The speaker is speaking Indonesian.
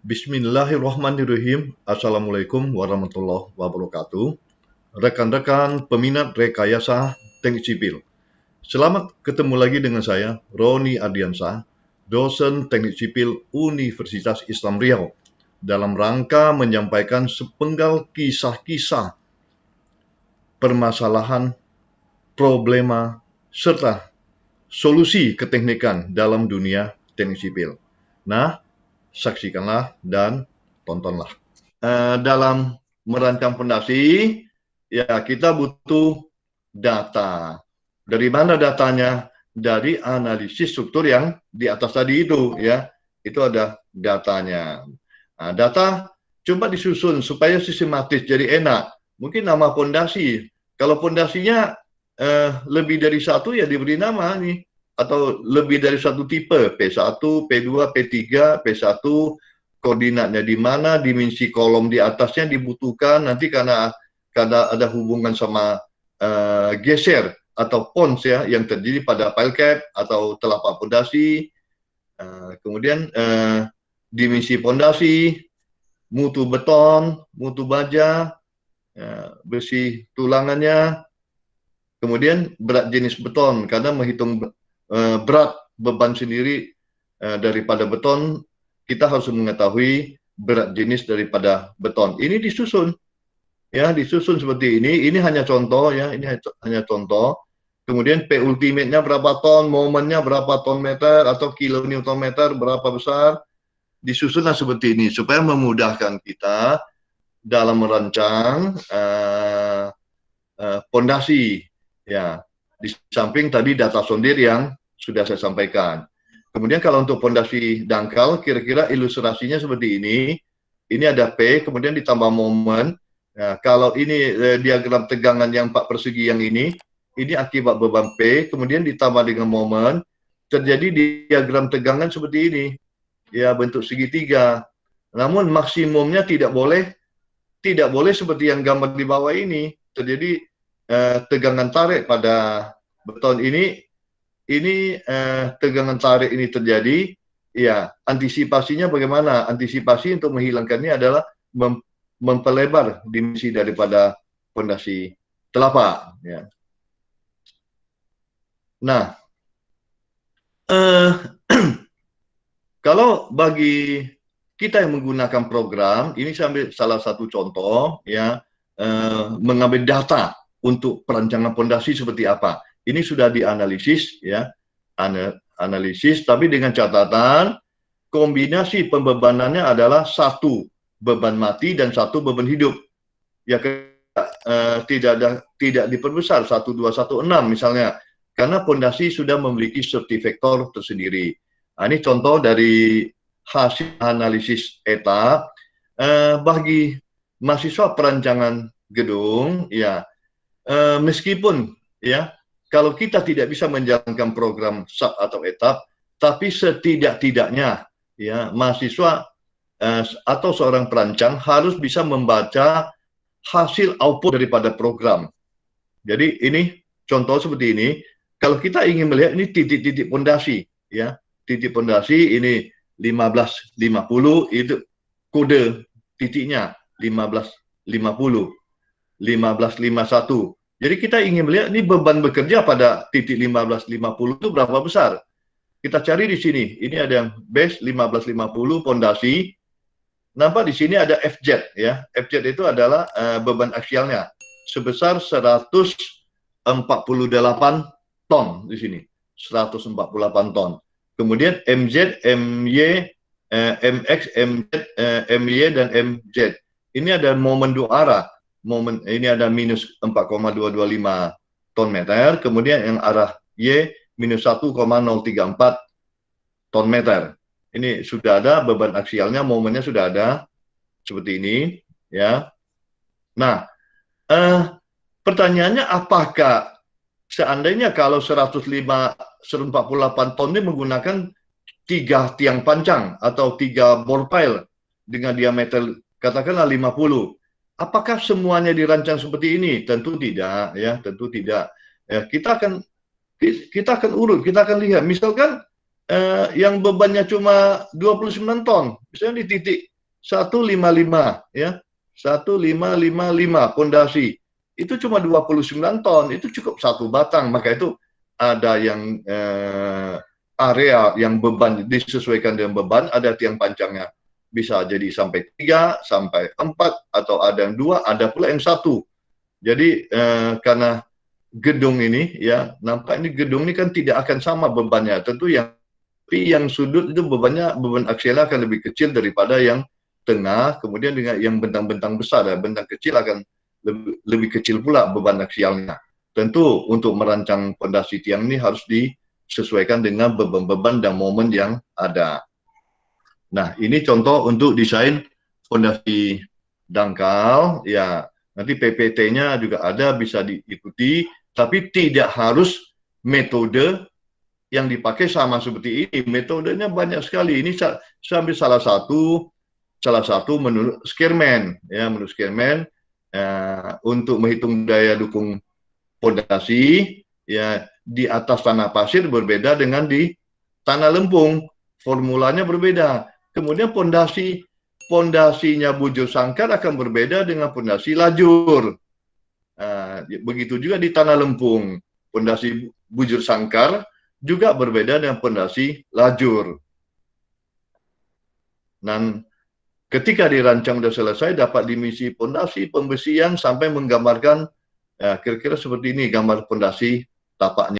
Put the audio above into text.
Bismillahirrahmanirrahim. Assalamualaikum warahmatullahi wabarakatuh. Rekan-rekan peminat rekayasa teknik sipil. Selamat ketemu lagi dengan saya, Roni Ardiansah, dosen teknik sipil Universitas Islam Riau, dalam rangka menyampaikan sepenggal kisah-kisah permasalahan, problema, serta solusi keteknikan dalam dunia teknik sipil. Nah, saksikanlah dan tontonlah. Dalam merancang fondasi, ya kita butuh data. Dari mana datanya? Dari analisis struktur yang di atas tadi itu, ya. Itu ada datanya. Nah, data coba disusun supaya sistematis, jadi enak. Mungkin nama fondasi. Kalau fondasinya lebih dari satu, ya diberi nama nih. Atau lebih dari satu tipe, P1, P2, P3, P1, koordinatnya di mana, dimensi kolom di atasnya dibutuhkan, nanti karena ada hubungan sama geser atau pons ya, yang terjadi pada pile cap atau telapak fondasi, kemudian dimensi fondasi, mutu beton, mutu baja, besi tulangannya, kemudian berat jenis beton, karena menghitung berat beban sendiri daripada beton, kita harus mengetahui berat jenis daripada beton. Ini disusun, ya disusun seperti ini. Ini hanya contoh ya, ini hanya contoh. Kemudian P ultimate-nya berapa ton, momennya berapa ton meter atau kilonewton meter berapa besar. Disusunlah seperti ini supaya memudahkan kita dalam merancang fondasi. Ya, di samping tadi data sondir yang sudah saya sampaikan. Kemudian kalau untuk fondasi dangkal, kira-kira ilustrasinya seperti ini. Ini ada P, kemudian ditambah momen. Nah, kalau ini diagram tegangan yang 4 persegi yang ini akibat beban P, kemudian ditambah dengan momen, terjadi diagram tegangan seperti ini. Ya, bentuk segitiga. Namun maksimumnya tidak boleh seperti yang gambar di bawah ini. Terjadi tegangan tarik pada beton ini tegangan tarik ini terjadi, ya antisipasinya bagaimana? Antisipasi untuk menghilangkannya adalah memperlebar dimensi daripada fondasi telapak. Ya. Nah, kalau bagi kita yang menggunakan program, ini saya ambil salah satu contoh, ya, mengambil data untuk perancangan fondasi seperti apa. Ini sudah dianalisis, ya, analisis, tapi dengan catatan kombinasi pembebanannya adalah satu beban mati dan satu beban hidup. Ya, tidak diperbesar 1, 2, 1, 6 misalnya, karena fondasi sudah memiliki safety factor tersendiri. Nah, ini contoh dari hasil analisis ETA bagi mahasiswa perancangan gedung, ya, meskipun ya kalau kita tidak bisa menjalankan program SAP atau etap, tapi setidak-tidaknya ya mahasiswa atau seorang perancang harus bisa membaca hasil output daripada program. Jadi ini contoh seperti ini. Kalau kita ingin melihat ini titik-titik fondasi, ya titik fondasi ini 1550 itu kode titiknya 1550, 1551. Jadi kita ingin melihat ini beban bekerja pada titik 1550 itu berapa besar. Kita cari di sini. Ini ada yang base 1550 fondasi. Nampak di sini ada FZ ya. FZ itu adalah beban aksialnya sebesar 148 ton di sini. 148 ton. Kemudian MZ, MY, MX, MZ, MY dan MZ. Ini ada momen dua arah. Momen ini ada minus 4,225 ton meter, kemudian yang arah Y minus 1,034 ton meter. Ini sudah ada beban aksialnya, momennya sudah ada seperti ini, ya. Nah, pertanyaannya apakah seandainya kalau 148 ton ini menggunakan 3 tiang pancang atau 3 bore pile dengan diameter katakanlah 50, apakah semuanya dirancang seperti ini? Tentu tidak, ya, tentu tidak. Ya, kita akan urut, kita akan lihat. Misalkan yang bebannya cuma 29 ton, misalnya di titik 155 ya. 1555 pondasi. Itu cuma 29 ton, itu cukup satu batang. Maka itu ada yang area yang beban disesuaikan dengan beban, ada tiang panjangnya bisa jadi sampai 3, sampai 4, atau ada yang 2, ada pula yang 1. Jadi karena gedung ini ya, nampak ini gedung ini kan tidak akan sama bebannya. Tentu yang sudut itu beban aksialnya akan lebih kecil daripada yang tengah, kemudian dengan yang bentang-bentang besar, ya, bentang kecil akan lebih kecil pula beban aksialnya. Tentu untuk merancang pondasi tiang ini harus disesuaikan dengan beban-beban dan momen yang ada. Nah, ini contoh untuk desain pondasi dangkal, ya nanti PPT-nya juga ada, bisa diikuti, tapi tidak harus metode yang dipakai sama seperti ini. Metodenya banyak sekali. Ini saya ambil salah satu menurut Skierman, ya menurut Skierman untuk menghitung daya dukung pondasi, ya di atas tanah pasir berbeda dengan di tanah lempung, formulanya berbeda. Kemudian pondasinya bujur sangkar akan berbeda dengan pondasi lajur. Begitu juga di tanah lempung, pondasi bujur sangkar juga berbeda dengan pondasi lajur. Dan ketika dirancang sudah selesai, dapat dimisi pondasi, pembesian, sampai menggambarkan kira-kira seperti ini gambar pondasi tapaknya.